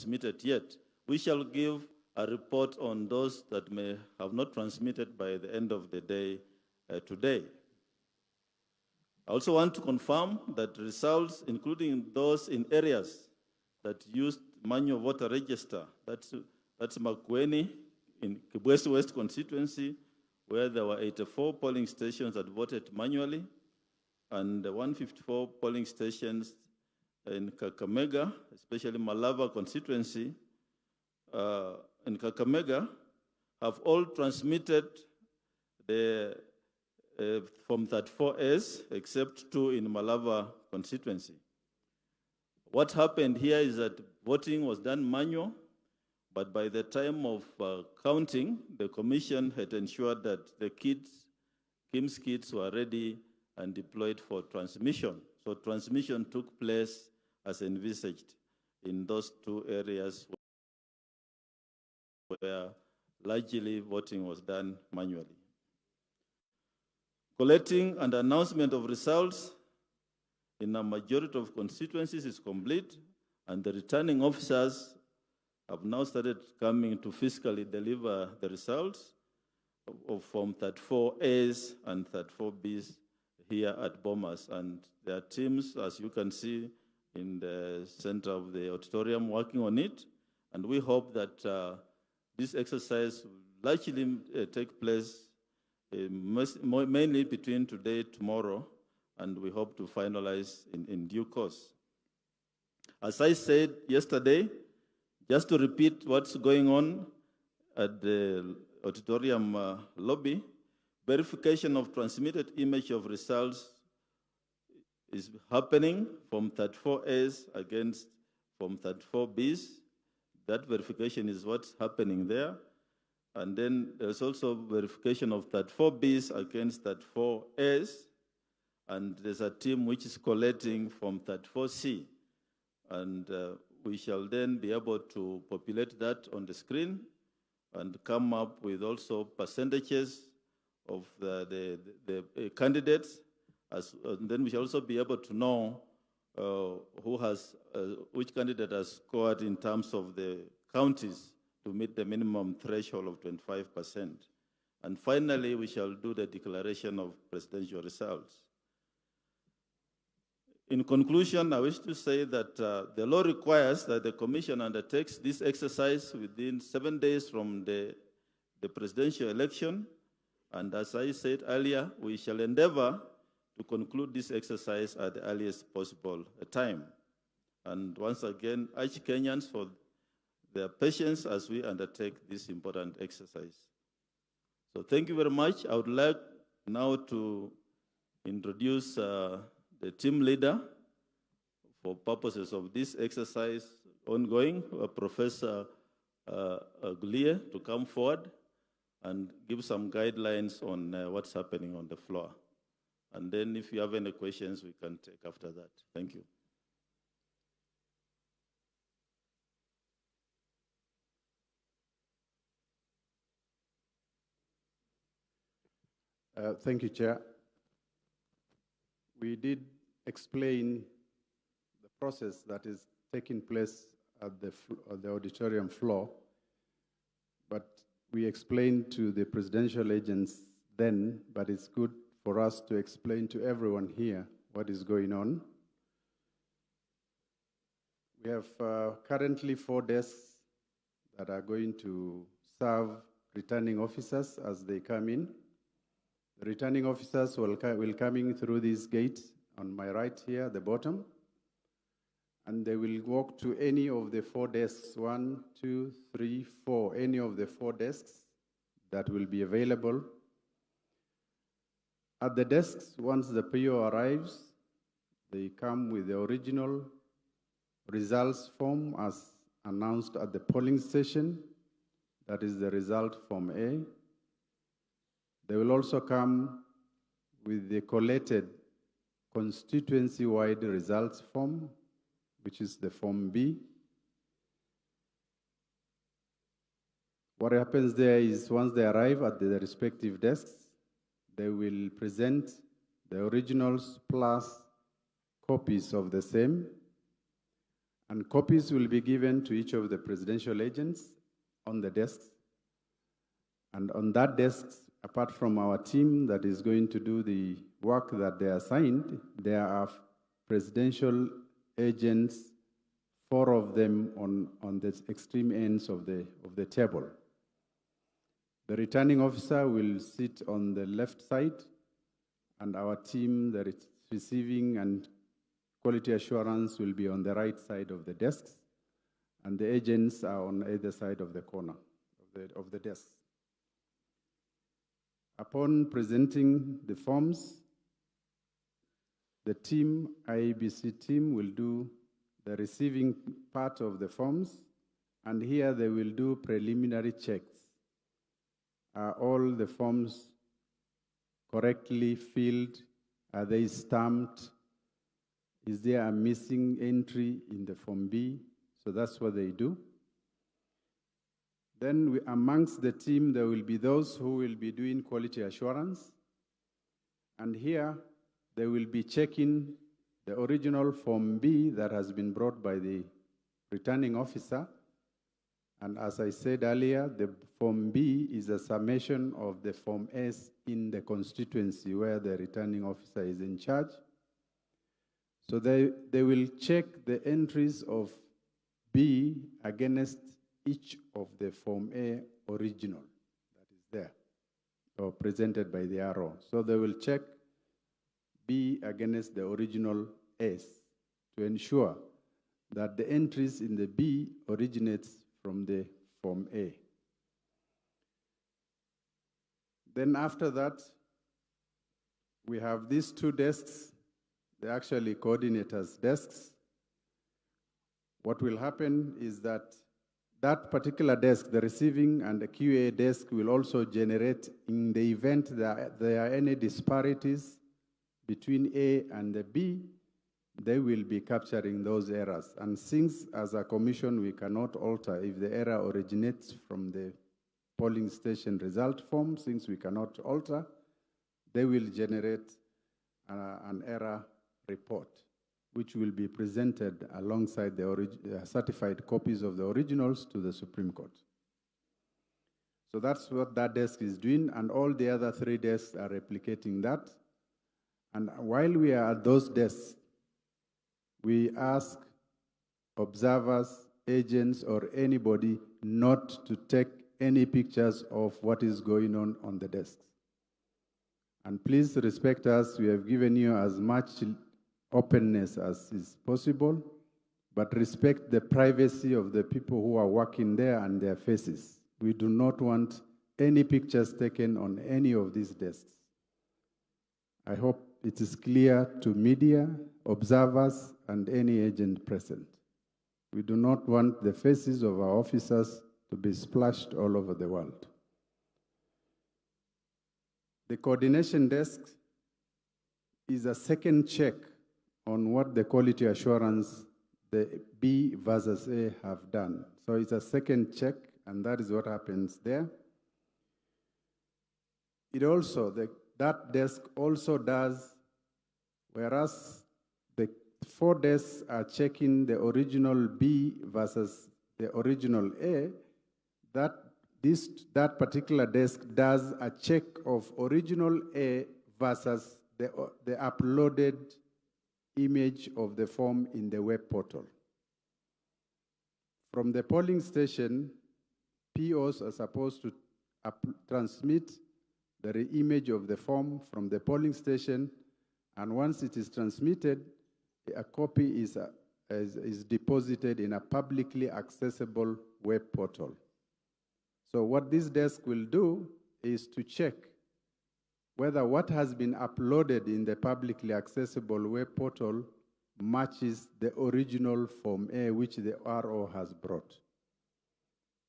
transmitted yet. We shall give a report on those that may have not transmitted by the end of the day today. I also want to confirm that results, including those in areas that used manual voter register, that's Makueni in Kibwezi West constituency, where there were 84 polling stations that voted manually, and 154 polling stations in Kakamega, especially Malava constituency, in Kakamega, have all transmitted the Form 34As, except 2 in Malava constituency. What happened here is that voting was done manual, but by the time of counting, the commission had ensured that the KIMS kits were ready and deployed for transmission. So transmission took place as envisaged in those 2 areas where largely voting was done manually. Collecting and announcement of results in a majority of constituencies is complete, and the returning officers have now started coming to physically deliver the results of Form 34As and 34Bs here at Bomas. And there are teams, as you can see, in the center of the auditorium working on it. And we hope that this exercise will largely take place mainly between today and tomorrow, and we hope to finalize in due course. As I said yesterday, just to repeat what's going on at the auditorium lobby, verification of transmitted image of results is happening from 34As against from 34Bs. That verification is what's happening there. And then there's also verification of 34Bs against 34As. And there's a team which is collating from 34C. And we shall then be able to populate that on the screen and come up with also percentages of the candidates. And then we shall also be able to know which candidate has scored in terms of the counties to meet the minimum threshold of 25%. And finally, we shall do the declaration of presidential results. In conclusion, I wish to say that the law requires that the Commission undertakes this exercise within 7 days from the presidential election. And as I said earlier, we shall endeavor to conclude this exercise at the earliest possible time. And once again, urge Kenyans for their patience as we undertake this important exercise. So thank you very much. I would like now to introduce the team leader for purposes of this exercise ongoing, Professor Gulie, to come forward and give some guidelines on what's happening on the floor. And then if you have any questions, we can take after that. Thank you. Thank you, Chair. We did explain the process that is taking place at the auditorium floor, but we explained to the presidential agents then, but it's good for us to explain to everyone here what is going on. We have currently 4 desks that are going to serve returning officers as they come in. The returning officers will come in through this gate on my right here at the bottom, and they will walk to any of the 4 desks, 1, 2, 3, 4, any of the 4 desks that will be available. At the desks, once the PO arrives, they come with the original results form as announced at the polling station. That is the result form A. They will also come with the collated constituency-wide results form, which is the form B. What happens there is once they arrive at the respective desks, they will present the originals plus copies of the same. And copies will be given to each of the presidential agents on the desks. And on that desk, apart from our team that is going to do the work that they are assigned, there are presidential agents, 4 of them on the extreme ends of the table. The returning officer will sit on the left side, and our team, the receiving and quality assurance, will be on the right side of the desks, and the agents are on either side of the corner of the desk. Upon presenting the forms, the team, Iebc team, will do the receiving part of the forms, and here they will do preliminary checks. Are all the forms correctly filled? Are they stamped? Is there a missing entry in the Form B? So that's what they do. Then amongst the team, there will be those who will be doing quality assurance. And here, they will be checking the original Form B that has been brought by the returning officer. And as I said earlier, the Form B is a summation of the Form S in the constituency where the returning officer is in charge. So they will check the entries of B against each of the Form A original that is there, or presented by the RO. So they will check B against the original S to ensure that the entries in the B originates from the Form A. Then after that, we have these 2 desks. They're actually coordinators' desks. What will happen is that that particular desk, the receiving and the QA desk, will also generate, in the event that there are any disparities between A and the B, they will be capturing those errors. And since, as a commission, we cannot alter if the error originates from the polling station result form, since we cannot alter, they will generate an error report, which will be presented alongside the certified copies of the originals to the Supreme Court. So that's what that desk is doing, and all the other 3 desks are replicating that. And while we are at those desks, we ask observers, agents, or anybody not to take any pictures of what is going on the desks. And please respect us. We have given you as much openness as is possible, but respect the privacy of the people who are working there and their faces. We do not want any pictures taken on any of these desks. I hope it is clear to media, observers, and any agent present. We do not want the faces of our officers to be splashed all over the world. The coordination desk is a second check on what the quality assurance the B versus A have done. So it's a second check, and that is what happens there. It also, that desk also does, whereas the 4 desks are checking the original B versus the original A, that particular desk does a check of original A versus the uploaded image of the form in the web portal. From the polling station, POs are supposed to transmit the image of the form from the polling station, and once it is transmitted, a copy is deposited in a publicly accessible web portal. So what this desk will do is to check whether what has been uploaded in the publicly accessible web portal matches the original Form A which the RO has brought.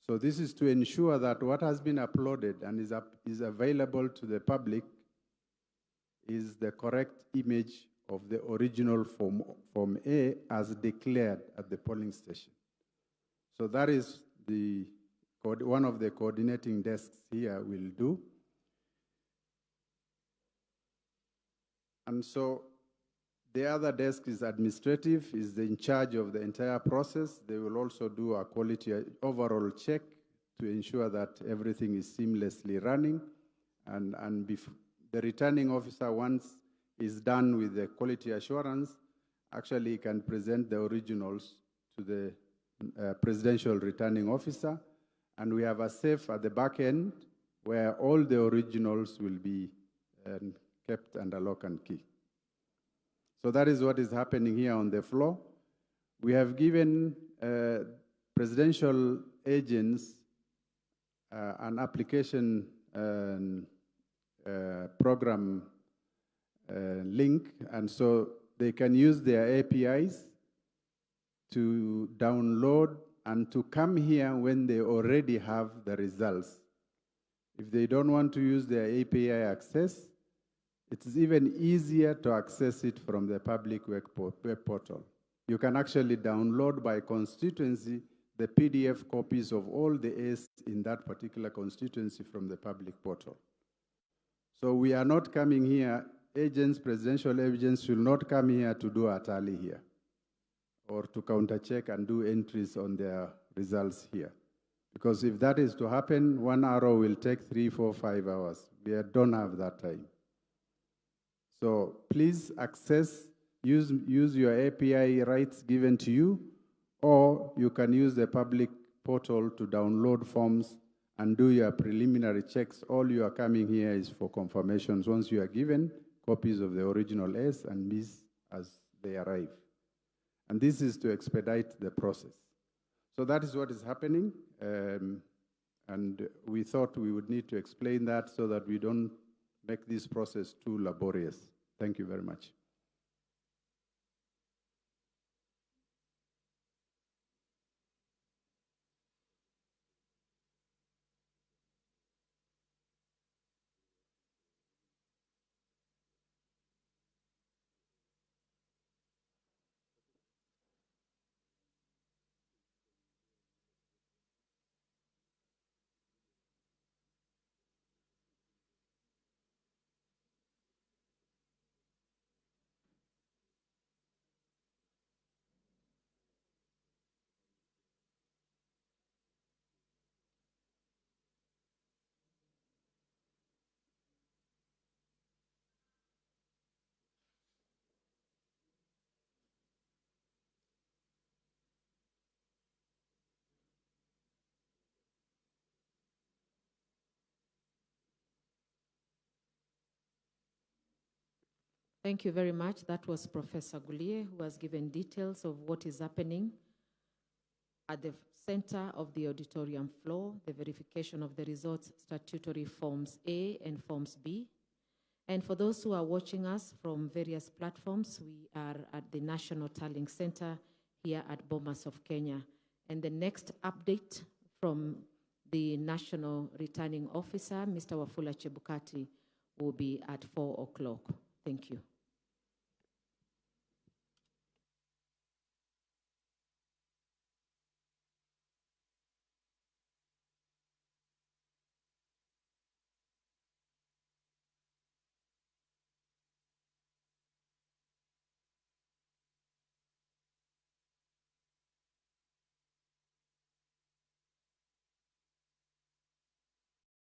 So this is to ensure that what has been uploaded and is available to the public is the correct image of the original Form A as declared at the polling station. So that is one of the coordinating desks here will do. And so The other desk is administrative, is in charge of the entire process. They will also do a quality overall check to ensure that everything is seamlessly running. And the returning officer, once is done with the quality assurance, actually can present the originals to the presidential returning officer. And we have a safe at the back end where all the originals will be kept under lock and key. So that is what is happening here on the floor. We have given presidential agents an application program link, and so they can use their APIs to download and to come here when they already have the results. If they don't want to use their API access, it is even easier to access it from the public web portal. You can actually download by constituency the PDF copies of all the A's in that particular constituency from the public portal. So we are not coming here, agents, presidential agents should not come here to do a tally here or to counter-check and do entries on their results here. Because if that is to happen, 1 hour will take 3, 4, 5 hours. We don't have that time. So please access, use your API rights given to you, or you can use the public portal to download forms and do your preliminary checks. All you are coming here is for confirmations once you are given copies of the original A's and B's as they arrive. And this is to expedite the process. So that is what is happening. And we thought we would need to explain that so that we don't make this process too laborious. Thank you very much. Thank you very much. That was Professor Gulie, who has given details of what is happening at the center of the auditorium floor, the verification of the results, statutory Forms A and Forms B. And for those who are watching us from various platforms, we are at the National Tallying Center here at Bomas of Kenya. And the next update from the National Returning Officer, Mr. Wafula Chebukati, will be at 4 o'clock. Thank you.